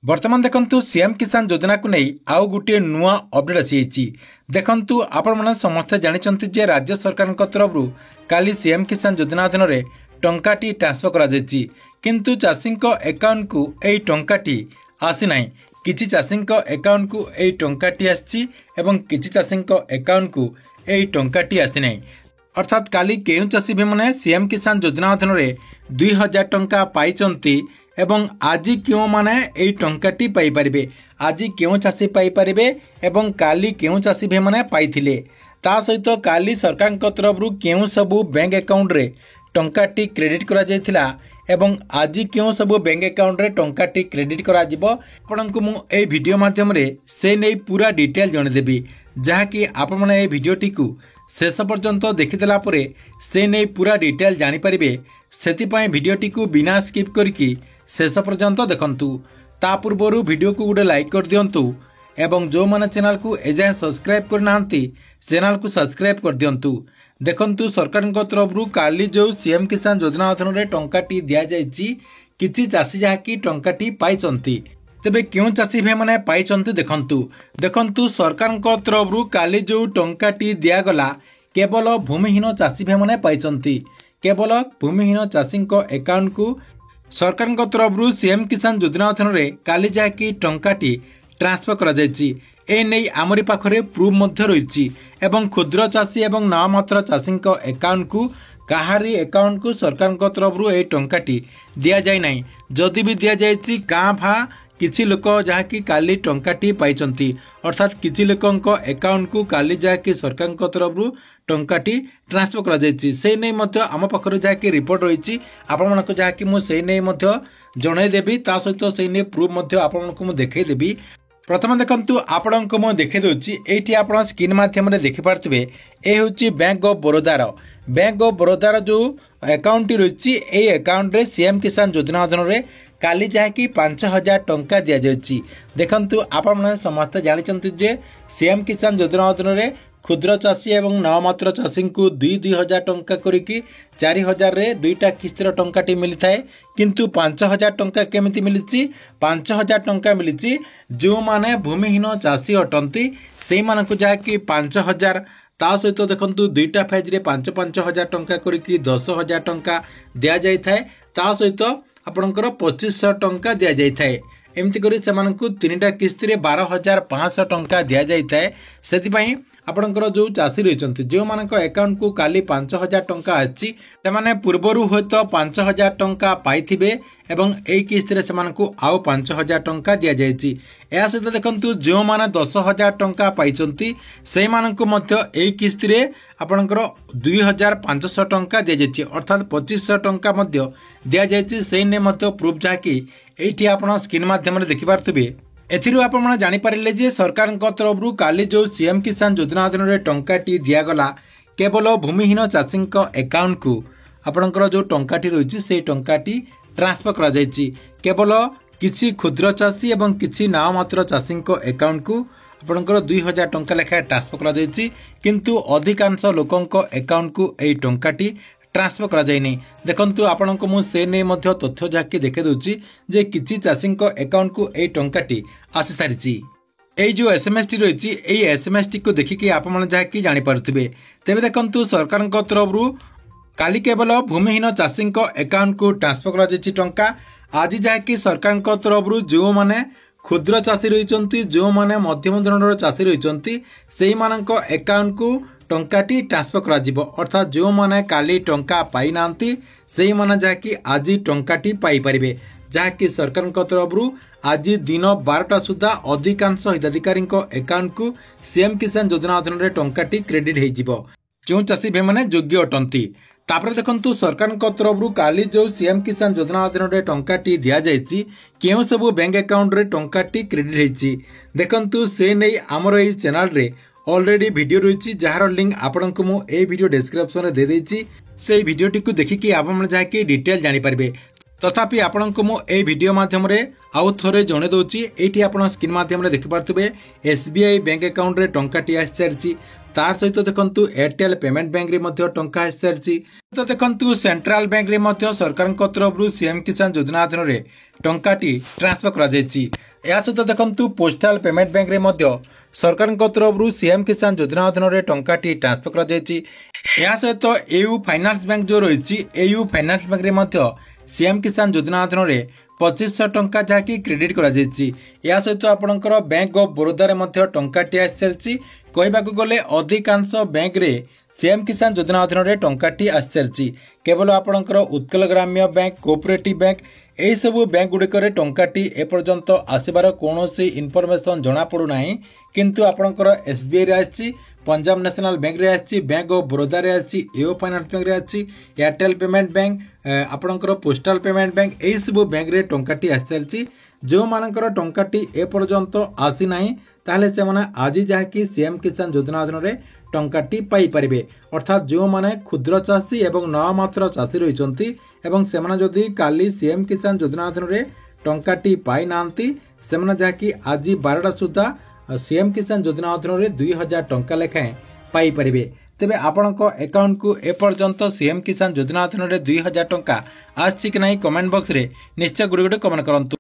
वर्तमान देखंतु सीएम किसान योजना को नहीं आउ गोटे नुआ अपडेट आसी देखंतु आपण माने समस्त जानिचंती जे राज्य सरकार तरफ काली सीएम किसान योजना अधीन रे टंकाटी ट्रांसफर करा जायछि किंतु चाषी अकाउंट को एई टंकाटी आसी नाही। किछि चाषी अकाउंट को एई टंकाटी आछि एवं किछि चाषी अकाउंट को एई टंकाटी आसी नाही। अर्थात काली केउ चाषी भी माने सीएम किसान योजना अधीन रे 2000 टंका पाइचंती एवं आज क्यों माने एई टंकाटी पाई परिबे, आज क्यों चाषी पाई परिबे एवं काली क्यों चाषी भी माने पाइथिले, ता सहित काली सरकार तरफ क्यों सबु बैंक अकाउंट रे टंकाटी क्रेडिट करा जायथिला एवं आज क्यों सबु बैंक अकाउंट रे टंकाटी क्रेडिट करा जिवो आपनकु मु एई वीडियो माध्यम रे से नै पूरा डिटेल जणे देबी जहाँकि आपण माने एई वीडियोटी को शेष पर्यंत देखिदेला परे से नै पूरा डिटेल जानि परिबे। सेतिपय वीडियोटी को बिना स्किप करके शेष पर्यंत देखंतु। ता पूर्वरु वीडियो को गोटे लाइक कर दियंतु एवं जो माने चैनल को एजाय सब्सक्राइब करनांती चैनल को सब्सक्राइब कर दियंतु। देखंतु सरकार तरफ काली जो सीएम किसान योजना अधीन रे टंकाटी दिया जायछि किछि चाषी जहाँकि टंकाटी पाइचंती तेबे क्यों चाषी भाई माने पाइचंती देखंतु सरकार तरफ काली जो टंकाटी दिया गला केवल भूमिहीन चाषी भाई माने पाइचंती। केवल भूमिहीन चाषी अकाउंट को सरकार तरफ सीएम किसान योजना अधीन रे काली जहाँकि टंकाटी ट्रांसफर करा जायछि ए नै आमरी पाखरे प्रूफ मध्य रहिछि एवं क्षुद्र चाषी एवं नाममात्र चाषी अकाउंट को काहारी अकाउंट को सरकार तरफ ए टंकाटी दिया जाय नाही। जदि भी दिया जायछि कां भा किछि लोक जहाँकि काली टंकाटी पाइचंती अर्थात किछि लोकंक अकाउंट को काली जहाँकि सरकार तरफ टंकाटी ट्रांसफर करा जायछि से नै मध्य आम पाखरे जहाँकि रिपोर्ट रहिछि आपण मानक जहाँकि मु से नै मध्य जणै देबी ता सहित से नै प्रूफ मध्य आपण मानक मु देखै देबी। प्रथम देखंतु आपणक मु देखै दोछि एठी आपण स्क्रीन माध्यम रे देखि पारथिबे ए होछि बैंक ऑफ बड़ौदा जो अकाउंट रहिछि ए अकाउंट रे सीएम किसान योजना अधीन रे काली जहाँकि 5000 टंका दिया जायछि। देखंतु आपण माने समस्त जानिचंती जे सीएम किसान योजना अधीन रे क्षुद्र चाषी एवं नाममात्र चाषी को 2000 टंका करिकी 4000 रे दुईटा किस्तर टंकाटी मिलता है किंतु 5000 टंका केमिति मिलिछि 5000 टंका मिलिछि जो माने भूमिहीन चाषी अटंती सेई मानकु जहाँकि 5000 ता सहित देखंतु दुईटा फेज रे 5-5 टंका करिकी 10,000 टंका दिया जाय थाए ता सहित आपणकर 2500 टंका दिया जाय थाए एमती करी सेमानकु तीनटा किस्ती रे 12,500 टंका दिया जाय थाए। सेति पई आपणकर जो चाषी रहिचंती जो मानक अकाउंट को काली 5000 टंका आछि सेमाने पूर्वरु होतो 5000 टंका पाइथिबे एवं एई किस्ती रे सेमानकु आउ 5000 टंका दिया जायछि। या सहित देखंतु जो माने 10,000 टंका पाइचंती से मानकु मध्य एई किस्ती रे आपणकर 2500 टंका दिया जायछि अर्थात 2500 टंका मध्य दिया जायछि से ने मध्य प्रूफ जाकी एठी आपण स्क्रीन माध्यम रे देखि पारथबे। एथिरु आपण माने जानि पारिले जे सरकार तरफ काली जो सीएम किसान योजना अधीन रे टंकाटी दिया गला केवल भूमिहीन चाषी अकाउंट को आपणकर जो टंकाटी रहिछि से टंकाटी ट्रांसफर करा जायछि केवल किछि क्षुद्र चाषी एवं किछि नाममात्र चाषी अकाउंट को आपणकर 2000 टंका लेखा ट्रांसफर करा जायछि किंतु अधिकांश लोकंक अकाउंट को एई टंकाटी ट्रांसफर करा जायनी। देखंतु आपणको मु से नै मध्य तथ्य जाके देखे दोछि जे किछि चाषी अकाउंट को एई टंकाटी आसी सारिछि। एई जो एसएमएस टी रहिछि एई एसएमएस टी को देखिके आपण माने जाके जानि पारुथिबे। तेबे देखंतु सरकार तरफरु काली केवल भूमिहीन चाषी अकाउंट को ट्रांसफर करा जायछि टंका आज जहाँकि सरकार तरफ जो माने क्षुद्र चाषी रहिचंती जो माने मध्यम धरणर चाषी रहिचंती सेही मानक अकाउंट को टंकाटी ट्रांसफर करा जिवो अर्थात जो माने काली टंका पाई नांती सेही माने जहाँकि आज टंकाटी पाई परिबे जहाँकि सरकार तरफ आज दिन 12टा सुधा अधिकांश हिताधिकारी अकाउंट को सीएम किसान योजना अधीन रे टंकाटी क्रेडिट हो जिवो जो चाषी भाई माने योग्य अटंती। तापर देखंतु सरकार तरफ काली जो सीएम किसान योजना अधीन रे टंकाटी दिया जायछि केउ सब बैंक अकाउंट रे टंकाटी क्रेडिट हेछि देखंतु से नै हमर एई चैनल रे ऑलरेडी वीडियो रहिछि जहार लिंक आपनकु मु एई वीडियो डिस्क्रिप्शन रे दे देछि से वीडियोटी को देखिकि आपण माने जाके डिटेल जानि पारबे। तथापि आपण को मु ए वीडियो माध्यम रे आउ थोरे जणे दउची एठी आपण स्क्रीन माध्यम रे देखि पारथुबे एसबीआई बैंक अकाउंट रे टंकाटी आसी सारची तार सहित देखंतु एयरटेल पेमेंट बैंक रे मध्य टंका आसी सारची तो देखंतु सेंट्रल बैंक रे मध्य सरकार को तरफ सीएम किसान योजना अधीन रे टंकाटी ट्रांसफर करा जायची या सहित देखंतु पोस्टल पेमेंट बैंक रे मध्य सरकार को तरफ सीएम किसान योजना अधीन रे टंकाटी ट्रांसफर करा जायची या सहित एयू फाइनेंस बैंक जो रही एयू फाइनेंस बैंक रे मध्य सीएम किसान योजना अधीन रे 2500 टंका जहाँकि क्रेडिट करा जायछि या सहित आपणकर बैंक ऑफ बड़ौदा रे मध्य टंकाटी आसी सारछि कहबाकू गले अधिकांश बैंक रे सीएम किसान योजना अधीन रे टंकाटी आसी सारछि केवल आपणकर उत्कल ग्राम्य बैंक कोऑपरेटिव बैंक एही सबु बैंक गुड़िकर टंकाटी एपर्यंत आसबार कौनसी इनफॉरमेशन जना पड़ू नाही किंतु आपणकर एसबीआई रे आछि पंजाब नेशनल बैंक रे आछि बैंक ऑफ बड़ौदा रे आछि एओ फाइनेंस बैंक रे आछि एयरटेल पेमेंट बैंक आपणकर पोस्टल पेमेंट बैंक एही सबु बैंक रे टंकाटी आसी सारछि जो मानकर टंकाटी एपर्यंत आसी नाही ताहले से माने आजि जहाँकि सीएम किसान योजना अधीन रे टंकाटी पाई परिबे अर्थात जो माने क्षुद्र चाषी एवं नामात्र चाषी रहिसंती एवं सेमाने जदि काली सीएम किसान योजना अधीन रे टंकाटी पाई नांती सेमाने जहाँकि आजि 12टा सुधा सीएम किसान योजना अधीन रे 2000 टंका लेखाएं पाई परिबे तेबे आपणक अकाउंट को एपर्यंत सीएम किसान योजना अधीन रे 2000 टंका आछि कि नाही कमेंट बॉक्स रे निश्चय गुडी गुडी कमेंट करंतु।